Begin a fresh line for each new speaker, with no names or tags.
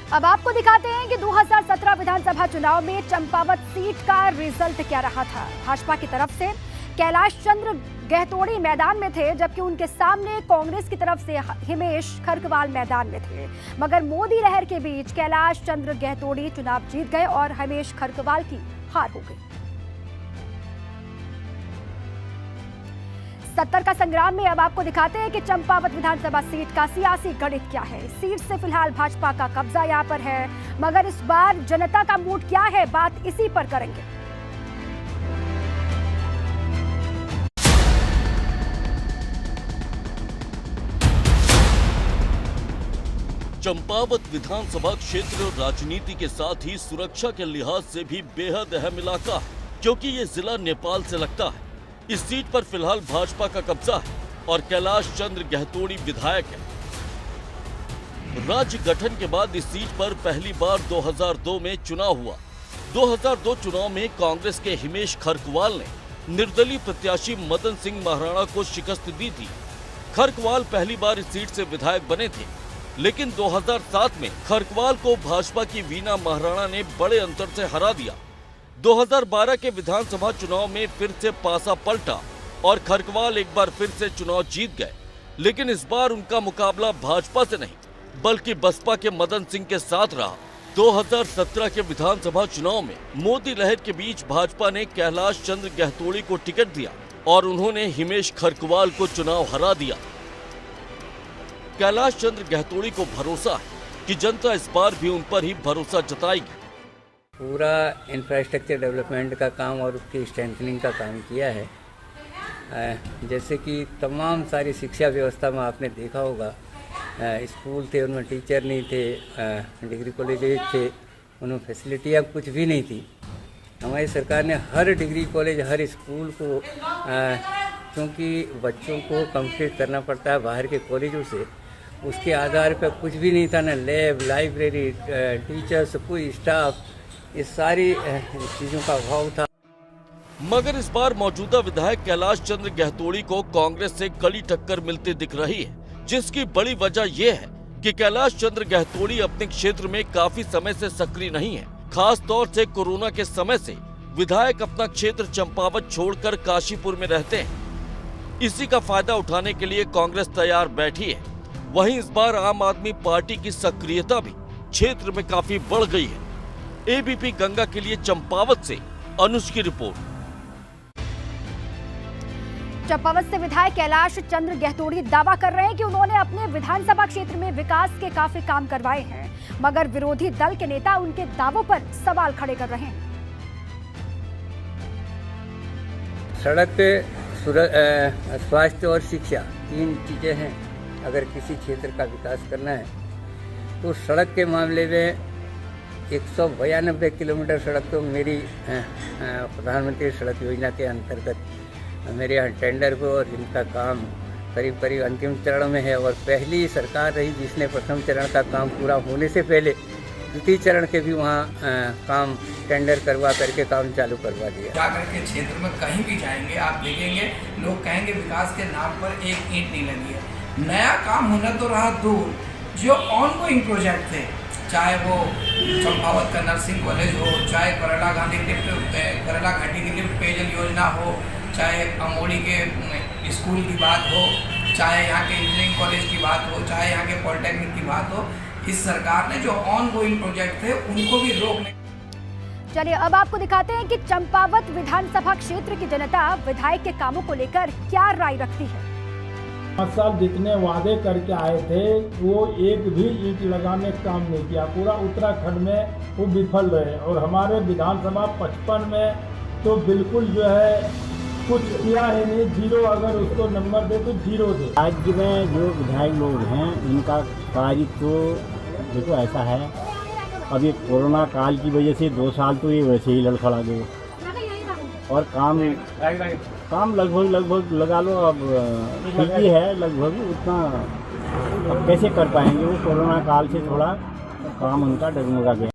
अब आपको दिखाते हैं कि 2017 विधानसभा चुनाव में चंपावत सीट का रिजल्ट क्या रहा था। भाजपा की तरफ से कैलाश चंद्र गहतोड़ी मैदान में थे, जबकि उनके सामने कांग्रेस की तरफ से हिमेश खरकवाल मैदान में थे। मगर मोदी लहर के बीच कैलाश चंद्र गहतोड़ी चुनाव जीत गए और हिमेश खरकवाल की हार हो गई। 70 का संग्राम में अब आपको दिखाते हैं कि चंपावत विधानसभा सीट का सियासी गणित क्या है। सीट से फिलहाल भाजपा का कब्जा यहां पर है, मगर इस बार जनता का मूड क्या है, बात इसी पर करेंगे।
चंपावत विधानसभा क्षेत्र राजनीति के साथ ही सुरक्षा के लिहाज से भी बेहद अहम इलाका है, क्योंकि ये जिला नेपाल से लगता है। इस सीट पर फिलहाल भाजपा का कब्जा है और कैलाश चंद्र गहतोड़ी विधायक है। राज्य गठन के बाद इस सीट पर पहली बार 2002 में चुनाव हुआ। 2002 चुनाव में कांग्रेस के हिमेश खरकवाल ने निर्दलीय प्रत्याशी मदन सिंह महाराणा को शिकस्त दी थी। खरकवाल पहली बार इस सीट से विधायक बने थे, लेकिन 2007 में खरकवाल को भाजपा की वीना महाराणा ने बड़े अंतर से हरा दिया। 2012 के विधानसभा चुनाव में फिर से पासा पलटा और खरकवाल एक बार फिर से चुनाव जीत गए, लेकिन इस बार उनका मुकाबला भाजपा से नहीं बल्कि बसपा के मदन सिंह के साथ रहा। 2017 के विधानसभा चुनाव में मोदी लहर के बीच भाजपा ने कैलाश चंद्र गहतोड़ी को टिकट दिया और उन्होंने हिमेश खरकवाल को चुनाव हरा दिया। कैलाश चंद्र गहतोड़ी को भरोसा है कि जनता इस बार भी उन पर ही भरोसा जताएगी।
पूरा इंफ्रास्ट्रक्चर डेवलपमेंट का काम और उसकी स्ट्रेंथनिंग का काम किया है। जैसे कि तमाम सारी शिक्षा व्यवस्था में आपने देखा होगा, स्कूल थे उनमें टीचर नहीं थे, डिग्री कॉलेज थे उनमें फैसिलिटियाँ कुछ भी नहीं थी। हमारी सरकार ने हर डिग्री कॉलेज हर स्कूल को क्योंकि बच्चों को कंप्लीट करना पड़ता है बाहर के कॉलेजों से, उसके आधार पर कुछ भी नहीं था, न लैब, लाइब्रेरी, टीचर्स, कोई स्टाफ, ये सारी चीजों का अभाव था।
मगर इस बार मौजूदा विधायक कैलाश चंद्र गहतोड़ी को कांग्रेस से कड़ी टक्कर मिलती दिख रही है, जिसकी बड़ी वजह यह है कि कैलाश चंद्र गहतोड़ी अपने क्षेत्र में काफी समय से सक्रिय नहीं है। खास तौर से कोरोना के समय से विधायक अपना क्षेत्र चंपावत छोड़कर काशीपुर में रहते हैं। इसी का फायदा उठाने के लिए कांग्रेस तैयार बैठी है। वहीं इस बार आम आदमी पार्टी की सक्रियता भी क्षेत्र में काफी बढ़ गई है। एबीपी गंगा के लिए चंपावत से अनुज की रिपोर्ट।
चंपावत से विधायक कैलाश चंद्र गहतोड़ी दावा कर रहे हैं कि उन्होंने अपने विधानसभा क्षेत्र में विकास के काफी काम करवाए हैं, मगर विरोधी दल के नेता उनके दावों पर सवाल खड़े कर रहे हैं।
सड़क, स्वास्थ्य और शिक्षा, तीन चीजें हैं। अगर किसी क्षेत्र का विकास करना है तो सड़क के मामले में 192 किलोमीटर सड़क तो मेरी प्रधानमंत्री सड़क योजना के अंतर्गत मेरे यहाँ टेंडर को और जिनका काम करीब करीब अंतिम चरण में है, और पहली सरकार रही जिसने प्रथम चरण का काम पूरा होने से पहले द्वितीय चरण के भी वहाँ काम टेंडर करवा करके काम चालू करवा दिया।
जाकर के क्षेत्र में कहीं भी जाएंगे आप देखेंगे लोग कहेंगे विकास के नाम पर एक ईंट नहीं लगी है। नया काम होना तो रहा दूर, जो ऑनगोइंग प्रोजेक्ट थे, चाहे वो चंपावत का नर्सिंग कॉलेज हो, चाहे करेला घाटी की लिफ्ट पेयजल योजना हो, चाहे अमोड़ी के स्कूल की बात हो, चाहे यहाँ के इंजीनियरिंग कॉलेज की बात हो, चाहे यहाँ के पॉलिटेक्निक की बात हो, इस सरकार ने जो ऑनगोइंग प्रोजेक्ट थे उनको भी रोकने।
चलिए अब आपको दिखाते हैं कि चंपावत विधानसभा क्षेत्र की जनता विधायक के कामों को लेकर क्या राय रखती है।
5 साल जितने वादे करके आए थे वो एक भी ईंट लगाने का काम नहीं किया। पूरा उत्तराखंड में वो विफल रहे, और हमारे विधानसभा 55 में तो बिल्कुल जो है कुछ किया है नहीं, जीरो। अगर उसको नंबर दे तो जीरो दे।
राज्य में जो विधायक लोग हैं इनका कार्य तो देखो ऐसा है, अब ये कोरोना काल की वजह से 2 साल तो ये वैसे ही लड़खड़ा गए, और काम लगभग लगा लो अब ठीक ही है, लगभग उतना अब कैसे कर पाएंगे। वो कोरोना काल से थोड़ा काम उनका डगमगा गया।